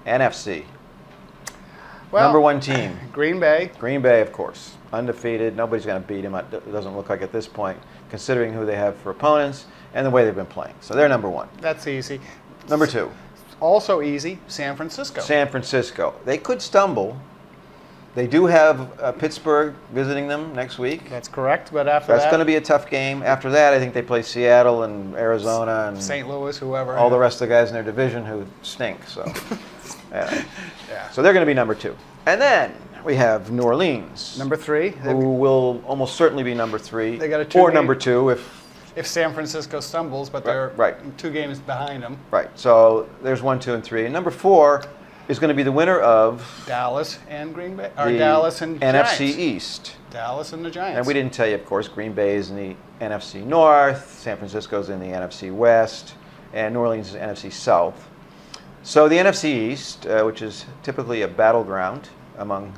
NFC. Well, Number one team. Green Bay. Green Bay, of course. Undefeated. Nobody's going to beat them. It doesn't look like at this point, considering who they have for opponents and the way they've been playing. So they're number one. That's easy. Number two. Also easy, San Francisco. San Francisco. They could stumble. They do have Pittsburgh visiting them next week. That's correct, but after That's going to be a tough game. After that, I think they play Seattle and Arizona and St. Louis, whoever. all the rest of the guys in their division who stink. So, yeah. Yeah. So they're going to be number two. And then we have New Orleans. Number three. Who will almost certainly be number three. They got a or two-game- number two If San Francisco stumbles, but they're Right. 2 games behind them. Right. So there's 1, 2, and 3. And number 4 is going to be the winner of Dallas and Green Bay, or the Dallas and NFC Giants. East. Dallas and the Giants. And we didn't tell you, of course, Green Bay is in the NFC North, San Francisco's in the NFC West, and New Orleans is NFC South. So the NFC East, which is typically a battleground among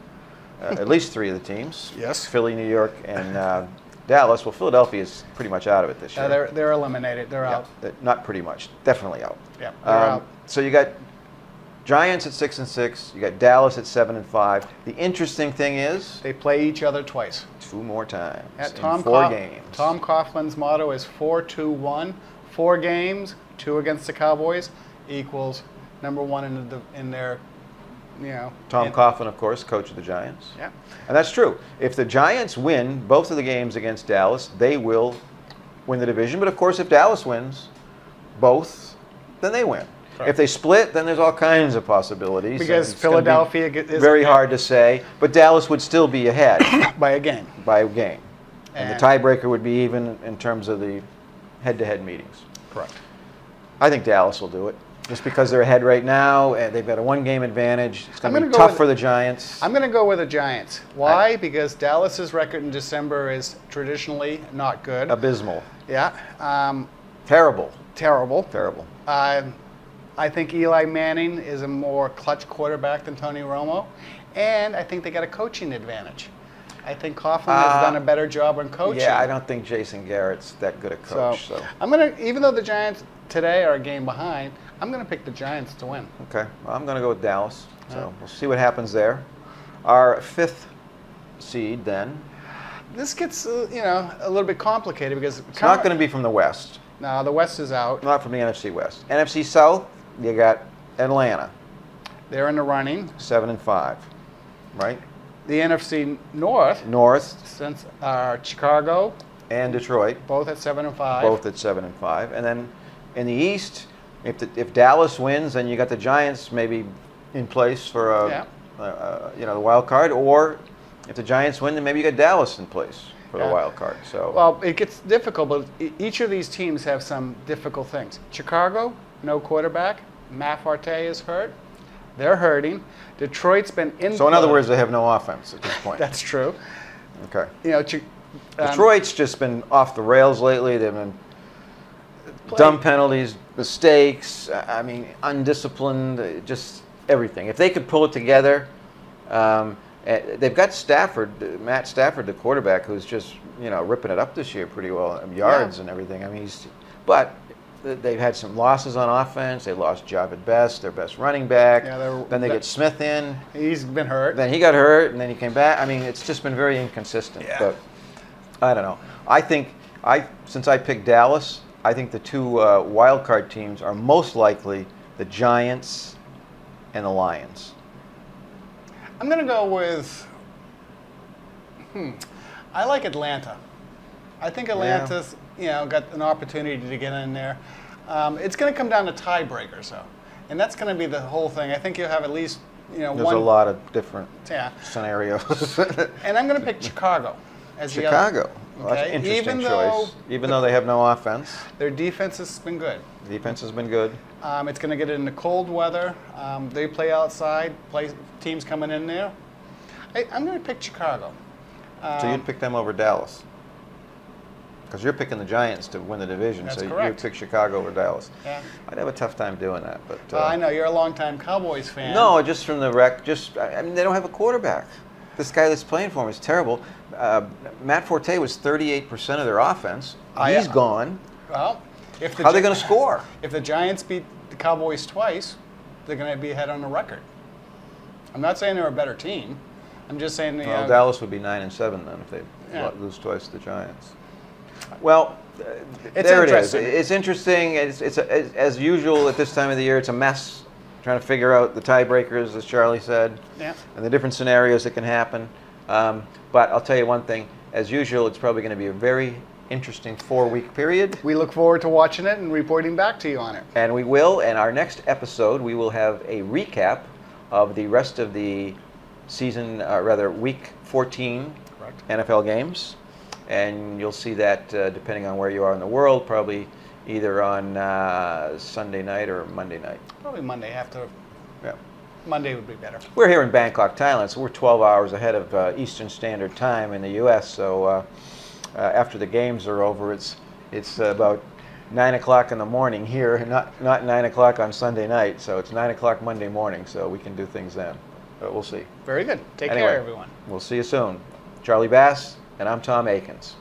at least 3 of the teams. Yes. Philly, New York, and Dallas. Well, Philadelphia is pretty much out of it this year. They're eliminated. They're Yeah, out. not pretty much. Definitely out. Yeah, they're out. So you got Giants at 6-6. You got Dallas at 7-5. The interesting thing is They play each other twice. 2 more times At in 4 games. Tom Coughlin's motto is 4-2-1. 4 games, 2 against the Cowboys equals number 1 in their, Tom Coughlin, of course, coach of the Giants. Yeah. And that's true. If the Giants win both of the games against Dallas, they will win the division. But of course, if Dallas wins both, then they win. Right. If they split, then there's all kinds of possibilities. Because and it's gonna be Philadelphia is very hard to say, but Dallas would still be ahead by a game. by a game. And the And- tiebreaker would be even in terms of the head-to-head meetings. Correct. I think Dallas will do it. Just because they're ahead right now, and they've got a 1-game advantage. It's going to I'm be gonna go tough with- for the Giants. I'm going to go with the Giants. Why? Because Dallas's record in December is traditionally not good. Abysmal. Yeah. Terrible. Terrible. Terrible. I think Eli Manning is a more clutch quarterback than Tony Romo, and I think they got a coaching advantage. I think Coughlin has done a better job on coaching. Yeah, I don't think Jason Garrett's that good a coach. So, I'm gonna, even though the Giants today are a game behind, I'm gonna pick the Giants to win. Okay, well, I'm going to go with Dallas. So we'll see what happens there. Our 5th seed then. This gets a little bit complicated because It's not going to be from the West. No, the West is out. Not from the NFC West. NFC South, you got Atlanta, They're in the running. 7-5, right? The NFC North, North since Chicago, and Detroit, both at 7-5. both at 7-5, and then in the East, if Dallas wins, then you got the Giants maybe in place for the wild card, or if the Giants win, then maybe you got Dallas in place for the wild card. So Well, it gets difficult, but each of these teams have some difficult things. Chicago, no quarterback. Matt Forte is hurt. They're hurting. Detroit's been in. So in other words, they have no offense at this point. That's true. Okay. Detroit. Detroit's just been off the rails lately. They've been dumb penalties, mistakes. I mean, undisciplined. Just everything. If they could pull it together, they've got Stafford, Matt Stafford, the quarterback, who's just ripping it up this year pretty well, yards and everything. I mean, but they've had some losses on offense. They lost Javid Best, their best running back. Then they get Smith in. He's been hurt. Then he got hurt, and then he came back. I mean, it's just been very inconsistent. Yeah. But I don't know. I think since I picked Dallas, I think the 2 wild card teams are most likely the Giants and the Lions. I'm going to go with. I like Atlanta. I think Atlanta's got an opportunity to get in there. It's going to come down to tiebreakers, though, and that's going to be the whole thing. I think you'll have at least There's one. a lot of different scenarios. And I'm going to pick Chicago as Chicago. the other. Well, that's an Okay? interesting choice. Even though they have no offense, Their defense has been good. the defense has been good. It's going to get into cold weather. They play outside. Teams coming in there. I'm going to pick Chicago. So you'd pick them over Dallas? Because you're picking the Giants to win the division, That's so correct. you'd pick Chicago over Dallas. Yeah. I'd have a tough time doing that, but I know you're a longtime Cowboys fan. no, just from the rec. I mean, they don't have a quarterback. This guy that's playing for them is terrible. Matt Forte was 38% of their offense. He's gone. Well, How are they going to score? If the Giants beat the Cowboys twice, they're going to be ahead on the record. I'm not saying they're a better team. I'm just saying they Well, Dallas would be 9-7 then if they lose twice to the Giants. Well, there it is. It's interesting. It's as usual at this time of the year. It's a mess trying to figure out the tiebreakers, as Charlie said, and the different scenarios that can happen. But I'll tell you one thing. As usual, it's probably going to be a very interesting 4-week period. We look forward to watching it and reporting back to you on it. And we will. And our next episode, we will have a recap of the rest of the season, rather Week 14 NFL games. And you'll see that depending on where you are in the world, probably either on Sunday night or Monday night. Probably Monday after. Yeah. Monday would be better. We're here in Bangkok, Thailand, so we're 12 hours ahead of Eastern Standard Time in the U.S. So after the games are over, it's about 9 o'clock in the morning here, not 9 o'clock on Sunday night. So it's 9 o'clock Monday morning, so we can do things then. But we'll see. Very good. Take care, everyone. We'll see you soon. Charlie Bass, and I'm Tom Akins.